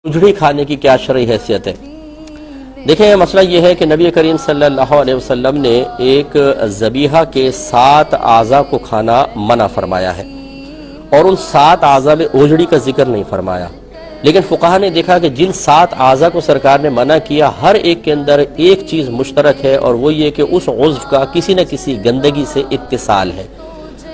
اجڑی کھانے کی کیا شرعی حیثیت ہے؟ دیکھیں، مسئلہ یہ ہے کہ نبی کریم صلی اللہ علیہ وسلم نے ایک ذبیحہ کے 7 اعضاء کو کھانا منع فرمایا ہے، اور ان 7 اعضاء میں اوجڑی کا ذکر نہیں فرمایا۔ لیکن فقہا نے دیکھا کہ جن 7 اعضاء کو سرکار نے منع کیا، ہر ایک کے اندر ایک چیز مشترک ہے، اور وہ یہ کہ اس عضو کا کسی نہ کسی گندگی سے اتصال ہے۔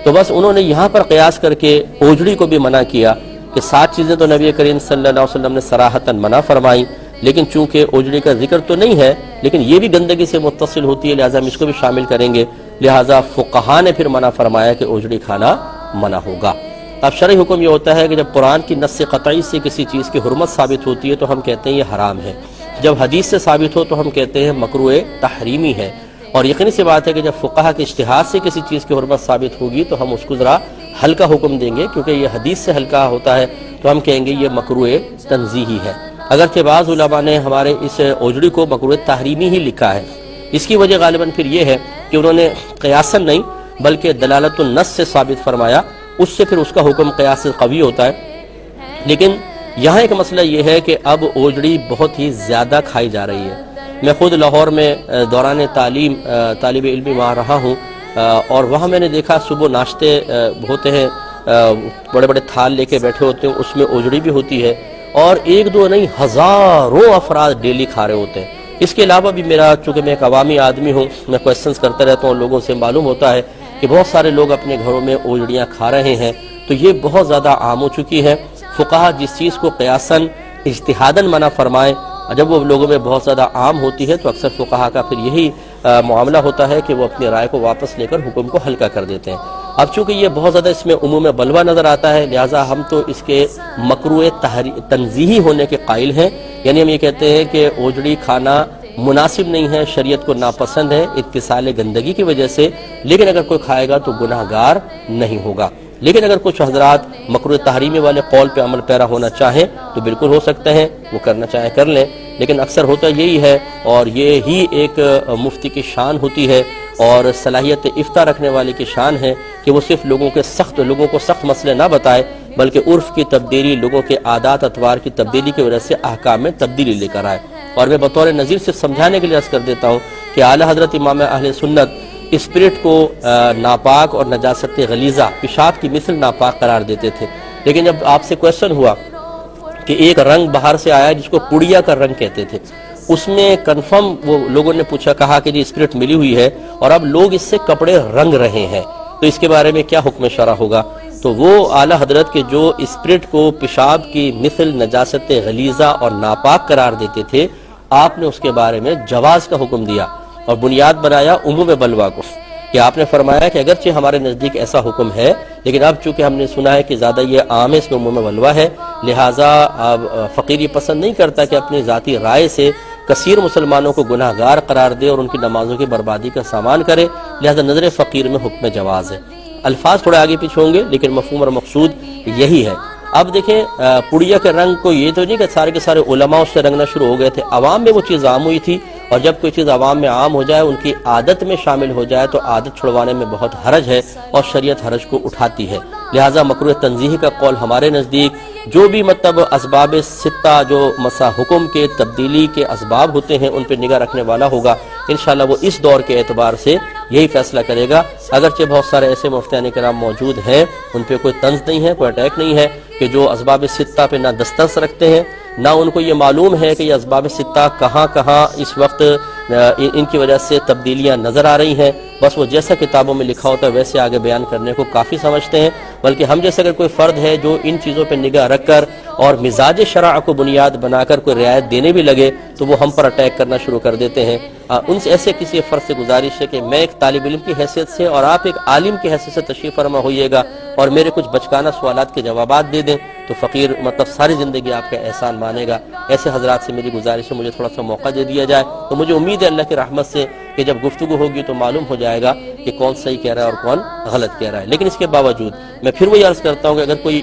تو بس انہوں نے یہاں پر قیاس کر کے اوجڑی کو بھی منع کیا کہ 7 چیزیں تو نبی کریم صلی اللہ علیہ وسلم نے صراحتاً منع فرمائیں، لیکن چونکہ اوجڑی کا ذکر تو نہیں ہے، لیکن یہ بھی گندگی سے متصل ہوتی ہے، لہٰذا ہم اس کو بھی شامل کریں گے، لہٰذا فقہا نے پھر منع فرمایا کہ اوجڑی کھانا منع ہوگا۔ اب شرعی حکم یہ ہوتا ہے کہ جب قرآن کی نص قطعی سے کسی چیز کی حرمت ثابت ہوتی ہے تو ہم کہتے ہیں یہ حرام ہے، جب حدیث سے ثابت ہو تو ہم کہتے ہیں مکروہ تحریمی ہے، اور یقینی سی بات ہے کہ جب فقہا کے اجتہاد سے کسی چیز کی حرمت ثابت ہوگی تو ہم اس کو ذرا ہلکا حکم دیں گے، کیونکہ یہ حدیث سے ہلکا ہوتا ہے تو ہم کہیں گے یہ مکروہ تنزیہی ہے۔ اگرچہ بعض علماء نے ہمارے اس اوجڑی کو مکروہ تحریمی ہی لکھا ہے، اس کی وجہ غالباً پھر یہ ہے کہ انہوں نے قیاساً نہیں بلکہ دلالت النص سے ثابت فرمایا، اس سے پھر اس کا حکم قیاس سے قوی ہوتا ہے۔ لیکن یہاں ایک مسئلہ یہ ہے کہ اب اوجڑی بہت ہی زیادہ کھائی جا رہی ہے۔ میں خود لاہور میں دوران تعلیم طالب علمی وہاں رہا ہوں، اور وہاں میں نے دیکھا صبح ناشتے ہوتے ہیں، بڑے بڑے تھال لے کے بیٹھے ہوتے ہیں، اس میں اوجڑی بھی ہوتی ہے، اور 1-2 نہیں ہزاروں افراد ڈیلی کھا رہے ہوتے ہیں۔ اس کے علاوہ بھی میرا، چونکہ میں ایک عوامی آدمی ہوں، میں کویسچنز کرتا رہتا ہوں، لوگوں سے معلوم ہوتا ہے کہ بہت سارے لوگ اپنے گھروں میں اوجڑیاں کھا رہے ہیں، تو یہ بہت زیادہ عام ہو چکی ہے۔ فقہا جس چیز کو قیاساً اجتہاداً منع فرمائیں، جب وہ لوگوں میں بہت زیادہ عام ہوتی ہے تو اکثر فقہا کا پھر یہی معاملہ ہوتا ہے کہ وہ اپنی رائے کو واپس لے کر حکم کو ہلکا کر دیتے ہیں۔ اب چونکہ یہ بہت زیادہ اس میں عموم بلوہ نظر آتا ہے، لہٰذا ہم تو اس کے مکروہ تنزیہی ہونے کے قائل ہیں، یعنی ہم یہ کہتے ہیں کہ اوجڑی کھانا مناسب نہیں ہے، شریعت کو ناپسند ہے اتصال گندگی کی وجہ سے، لیکن اگر کوئی کھائے گا تو گناہ گار نہیں ہوگا۔ لیکن اگر کچھ حضرات مکروہ تحریمی والے قول پہ عمل پیرا ہونا چاہیں تو بالکل ہو سکتے ہیں، وہ کرنا چاہیں کر لیں، لیکن اکثر ہوتا یہی ہے، اور یہ ہی ایک مفتی کی شان ہوتی ہے اور صلاحیت افتاء رکھنے والے کی شان ہے کہ وہ صرف لوگوں کو سخت مسئلے نہ بتائے، بلکہ عرف کی تبدیلی، لوگوں کے عادات اطوار کی تبدیلی کی وجہ سے احکام میں تبدیلی لے کر آئے۔ اور میں بطور نظیر سے سمجھانے کے لیے عرض کر دیتا ہوں کہ اعلیٰ حضرت امام اہل سنت اسپرٹ کو ناپاک اور نجاست غلیظہ، پیشاب کی مثل ناپاک قرار دیتے تھے، لیکن جب آپ سے کویسچن ہوا کہ ایک رنگ باہر سے آیا جس کو پڑیا کا رنگ کہتے تھے، اس میں کنفرم وہ لوگوں نے کہا کہ جی اسپرٹ ملی ہوئی ہے اور اب لوگ اس سے کپڑے رنگ رہے ہیں، تو اس کے بارے میں کیا حکم شرع ہوگا؟ تو وہ اعلیٰ حضرت کے جو اسپرٹ کو پیشاب کی مثل نجاست غلیظہ اور ناپاک قرار دیتے تھے، آپ نے اس کے بارے میں جواز کا حکم دیا اور بنیاد بنایا عموم بلوہ کو، کہ آپ نے فرمایا کہ اگرچہ ہمارے نزدیک ایسا حکم ہے، لیکن اب چونکہ ہم نے سنا ہے کہ زیادہ یہ عام ہے، اس میں عموم بلوہ ہے، لہٰذا فقیر یہ پسند نہیں کرتا کہ اپنی ذاتی رائے سے کثیر مسلمانوں کو گناہ گار قرار دے اور ان کی نمازوں کی بربادی کا سامان کرے، لہٰذا نظر فقیر میں حکم جواز ہے۔ الفاظ تھوڑے آگے پیچھے ہوں گے لیکن مفہوم اور مقصود یہی ہے۔ اب دیکھیں، پڑیا کے رنگ کو یہ تو نہیں کہ سارے کے سارے علماء اس سے رنگنا شروع ہو گئے تھے، عوام میں وہ چیز عام ہوئی تھی، اور جب کوئی چیز عوام میں عام ہو جائے، ان کی عادت میں شامل ہو جائے تو عادت چھڑوانے میں بہت حرج ہے، اور شریعت حرج کو اٹھاتی ہے، لہٰذا مکروہ تنزیہی کا قول ہمارے نزدیک جو بھی اسباب 6 جو مسا حکم کے تبدیلی کے اسباب ہوتے ہیں ان پہ نگاہ رکھنے والا ہوگا، انشاءاللہ وہ اس دور کے اعتبار سے یہی فیصلہ کرے گا۔ اگرچہ بہت سارے ایسے مفتیان کرام موجود ہیں، ان پہ کوئی طنز نہیں ہے، کوئی اٹیک نہیں ہے، کہ جو اسباب 6 پہ نہ دسترس رکھتے ہیں، نہ ان کو یہ معلوم ہے کہ یہ اسباب 6 کہاں اس وقت ان کی وجہ سے تبدیلیاں نظر آ رہی ہیں، بس وہ جیسا کتابوں میں لکھا ہوتا ہے ویسے آگے بیان کرنے کو کافی سمجھتے ہیں، بلکہ ہم جیسے اگر کوئی فرد ہے جو ان چیزوں پہ نگاہ رکھ کر اور مزاج شرع کو بنیاد بنا کر کوئی رعایت دینے بھی لگے تو وہ ہم پر اٹیک کرنا شروع کر دیتے ہیں۔ ان سے ایسے کسی فرد سے گزارش ہے کہ میں ایک طالب علم کی حیثیت سے اور آپ ایک عالم کی حیثیت سے تشریف فرما ہوئیے گا اور میرے کچھ بچکانہ سوالات کے جوابات دے دیں تو فقیر ساری زندگی آپ کا احسان مانے گا۔ ایسے حضرات سے میری گزارش ہے مجھے تھوڑا سا موقع دے دیا جائے، تو مجھے امید ہے اللہ کی رحمت سے کہ جب گفتگو ہوگی تو معلوم ہو جائے گا کہ کون صحیح کہہ رہا ہے اور کون غلط کہہ رہا ہے۔ لیکن اس کے باوجود میں پھر وہی عرض کرتا ہوں کہ اگر کوئی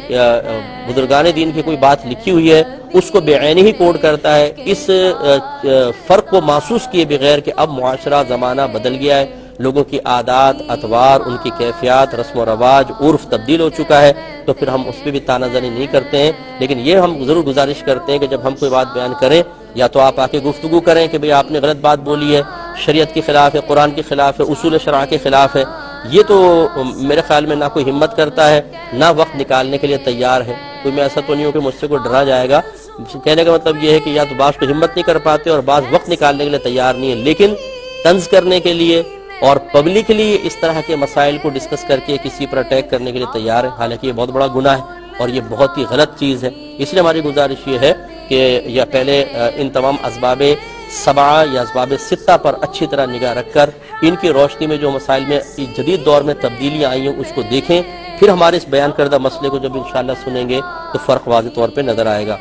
بزرگان دین کی کوئی بات لکھی ہوئی ہے اس کو بے عینی ہی کوڈ کرتا ہے، اس فرق کو محسوس کیے بغیر کہ اب معاشرہ زمانہ بدل گیا ہے، لوگوں کی عادات اطوار، ان کی کیفیات، رسم و رواج، عرف تبدیل ہو چکا ہے، تو پھر ہم اس پہ بھی تانہ زنی نہیں کرتے ہیں، لیکن یہ ہم ضرور گزارش کرتے ہیں کہ جب ہم کوئی بات بیان کریں یا تو آپ آ کے گفتگو کریں کہ بھئی آپ نے غلط بات بولی ہے، شریعت کے خلاف ہے، قرآن کے خلاف ہے، اصول شرع کے خلاف ہے، یہ تو میرے خیال میں نہ کوئی ہمت کرتا ہے نہ وقت نکالنے کے لیے تیار ہے۔ کوئی میں ایسا تو نہیں ہوں کہ مجھ سے کوئی ڈرا جائے گا، کہنے کا مطلب یہ ہے کہ یا تو بعض کو ہمت نہیں کر پاتے اور بعض وقت نکالنے کے لیے تیار نہیں ہے، لیکن طنز کرنے کے لیے اور پبلکلی اس طرح کے مسائل کو ڈسکس کر کے کسی پر اٹیک کرنے کے لیے تیار ہے، حالانکہ یہ بہت بڑا گناہ ہے اور یہ بہت ہی غلط چیز ہے۔ اس لیے ہماری گزارش یہ ہے کہ یا پہلے ان تمام اسباب سبعہ یا اسباب ستہ پر اچھی طرح نگاہ رکھ کر ان کی روشنی میں جو مسائل میں جدید دور میں تبدیلیاں آئی ہیں اس کو دیکھیں، پھر ہمارے اس بیان کردہ مسئلے کو جب انشاءاللہ سنیں گے تو فرق واضح طور پہ نظر آئے گا۔